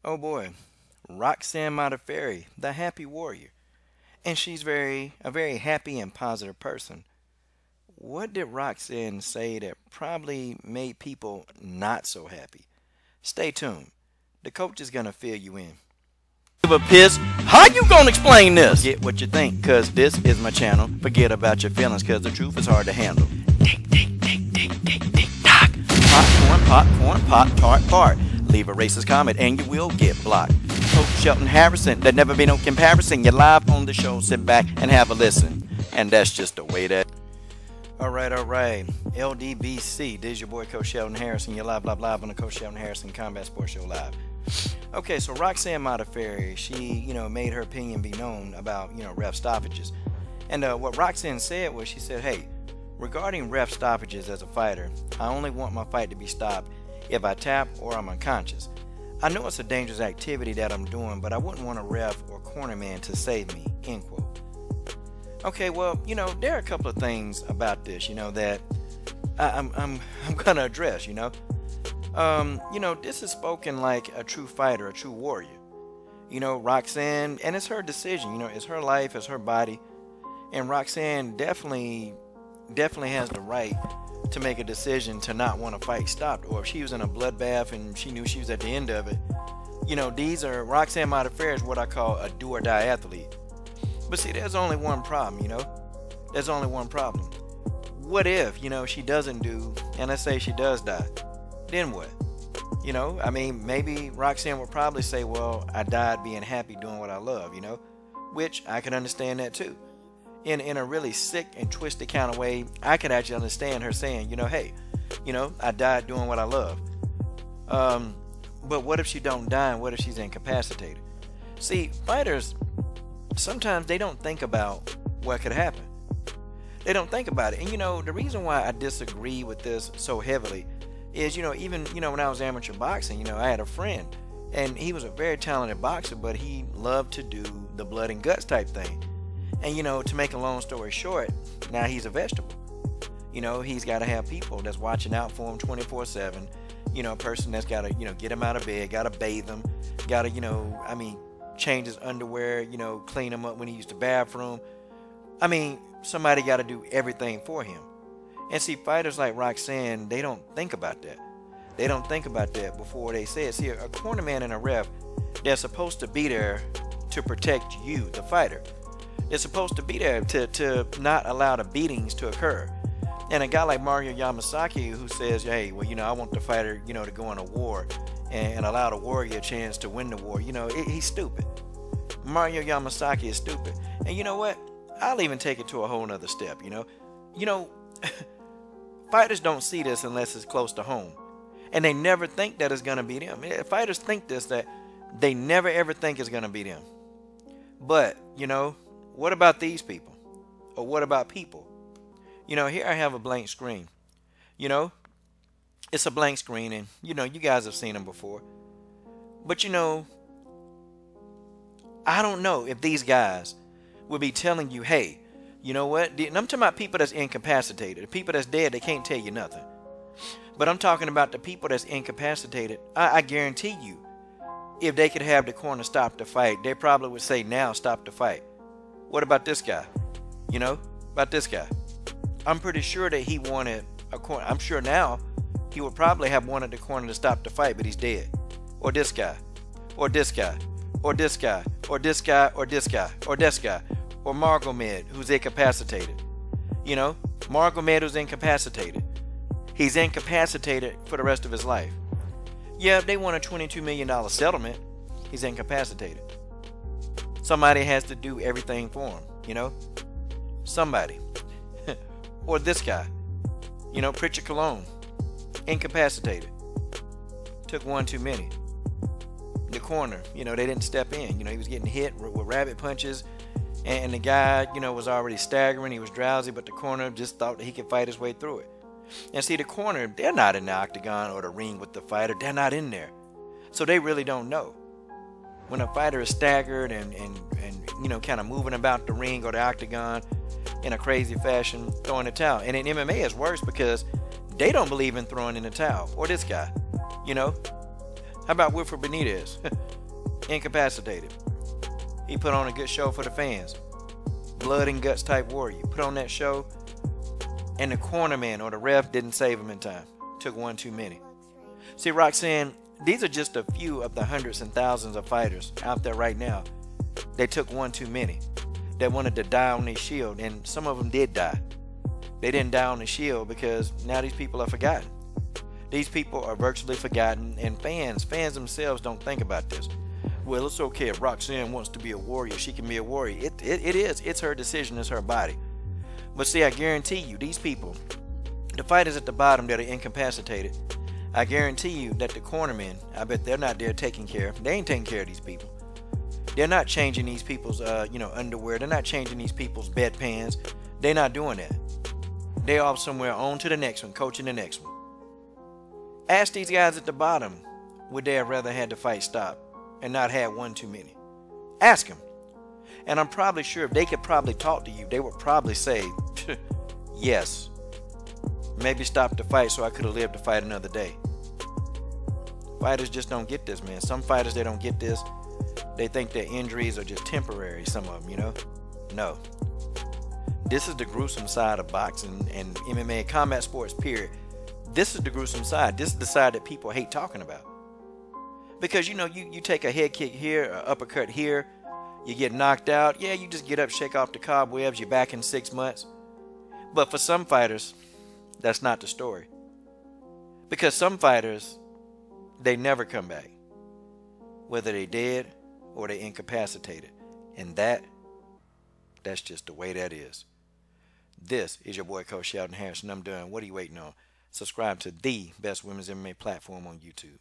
Oh boy, Roxanne Modafferi, the happy warrior. And she's a very happy and positive person. What did Roxanne say that probably made people not so happy? Stay tuned. The coach is gonna fill you in. Give a piss. How you gonna explain this? Forget what you think, cause this is my channel. Forget about your feelings, cause the truth is hard to handle. Tick, tick, tick, tick, tick, tick, tock. Popcorn, pop, tart, fart. Leave a racist comment and you will get blocked. Coach Shelton Harrison, there never be no comparison. You're live on the show, sit back and have a listen. And that's just the way that. Alright. LDBC, this is your boy Coach Shelton Harrison. You're live on the Coach Shelton Harrison Combat Sports Show Live. Okay, so Roxanne Modafferi, she, made her opinion be known about, ref stoppages. And what Roxanne said was, she said, hey, regarding ref stoppages as a fighter, I only want my fight to be stopped if I tap or I'm unconscious. I know it's a dangerous activity that I'm doing, but I wouldn't want a ref or cornerman to save me, end quote. Okay, well, there are a couple of things about this, that I'm gonna address, this is spoken like a true fighter, a true warrior. Roxanne, and it's her decision, it's her life, it's her body. And Roxanne definitely has the right to make a decision to not want to fight stopped. Or if she was in a bloodbath and she knew she was at the end of it, Roxanne Modafferi is what I call a do or die athlete. But see, there's only one problem, There's only one problem. What if, she doesn't do, and let's say she does die? Then what? Maybe Roxanne would probably say, well, I died being happy doing what I love, which I can understand that too. In a really sick and twisted kind of way, I could actually understand her saying, hey, I died doing what I love. But what if she don't die, and what if she's incapacitated? See, fighters, sometimes they don't think about what could happen. They don't think about it. And the reason why I disagree with this so heavily is, even when I was amateur boxing, I had a friend and he was a very talented boxer, but he loved to do the blood and guts type thing. And to make a long story short, now he's a vegetable. He's got to have people that's watching out for him 24/7. A person that's got to get him out of bed, got to bathe him, got to change his underwear, clean him up when he used the bathroom. Somebody got to do everything for him. And see, fighters like Roxanne, they don't think about that. They don't think about that before they say it. See, a cornerman and a ref, they're supposed to be there to protect you, the fighter. They're supposed to be there to not allow the beatings to occur. And a guy like Mario Yamasaki who says, hey, well, I want the fighter, to go on a war and allow the warrior a chance to win the war. He's stupid. Mario Yamasaki is stupid. And you know what? I'll even take it to a whole nother step, Fighters don't see this unless it's close to home. And they never think that it's going to be them. Fighters think this, that they never ever think it's going to be them. But, what about these people? Or what about people? Here I have a blank screen. It's a blank screen and, you guys have seen them before. But, I don't know if these guys will be telling you, hey, you know what? And I'm talking about people that's incapacitated. The people that's dead, they can't tell you nothing. But I'm talking about the people that's incapacitated. I guarantee you, if they could have the corner stop the fight, they probably would say, now stop the fight. What about this guy? About this guy. I'm pretty sure that he wanted a corner. I'm sure now he would probably have wanted the corner to stop the fight, but he's dead. Or this guy. Or this guy. Or this guy. Or this guy. Or this guy. Or this guy. Or Margomed, who's incapacitated. Margomed who's incapacitated. He's incapacitated for the rest of his life. Yeah, if they want a $22 million settlement, he's incapacitated. Somebody has to do everything for him, Somebody. Or this guy, Pritchard Cologne, incapacitated. Took one too many. The corner, they didn't step in. He was getting hit with rabbit punches. And the guy, was already staggering. He was drowsy, but the corner just thought that he could fight his way through it. And see, the corner, they're not in the octagon or the ring with the fighter. They're not in there. So they really don't know. When a fighter is staggered and kind of moving about the ring or the octagon in a crazy fashion, throwing the towel. And in MMA, it's worse because they don't believe in throwing in the towel. Or this guy, How about Wilfred Benitez? incapacitated. He put on a good show for the fans. Blood and guts type warrior. Put on that show, and the cornerman or the ref didn't save him in time. Took one too many. See, Roxanne, these are just a few of the hundreds and thousands of fighters out there right now. They took one too many. That wanted to die on their shield, and some of them did die. They didn't die on the shield because now these people are forgotten. These people are virtually forgotten, and fans themselves don't think about this. Well, it's okay if Roxanne wants to be a warrior, she can be a warrior. It is. It's her decision, it's her body. But see, I guarantee you, these people, the fighters at the bottom that are incapacitated, I guarantee you that the cornermen, I bet they're not there taking care. They ain't taking care of these people. They're not changing these people's, underwear. They're not changing these people's bedpans. They're not doing that. They're off somewhere on to the next one, coaching the next one. Ask these guys at the bottom, would they have rather had the fight stop and not had one too many? Ask them. And I'm probably sure if they could probably talk to you, they would probably say, yes. Maybe stop the fight so I could have lived to fight another day. Fighters just don't get this, man. Some fighters, they don't get this. They think their injuries are just temporary, some of them, No. This is the gruesome side of boxing and MMA and combat sports, period. This is the gruesome side. This is the side that people hate talking about. Because, you take a head kick here, an uppercut here, you get knocked out. Yeah, you just get up, shake off the cobwebs, you're back in 6 months. But for some fighters, that's not the story. Because some fighters, they never come back. Whether they dead or they incapacitated. And that's just the way that is. This is your boy Coach Sheldon Harrison. I'm done. What are you waiting on? Subscribe to the best women's MMA platform on YouTube.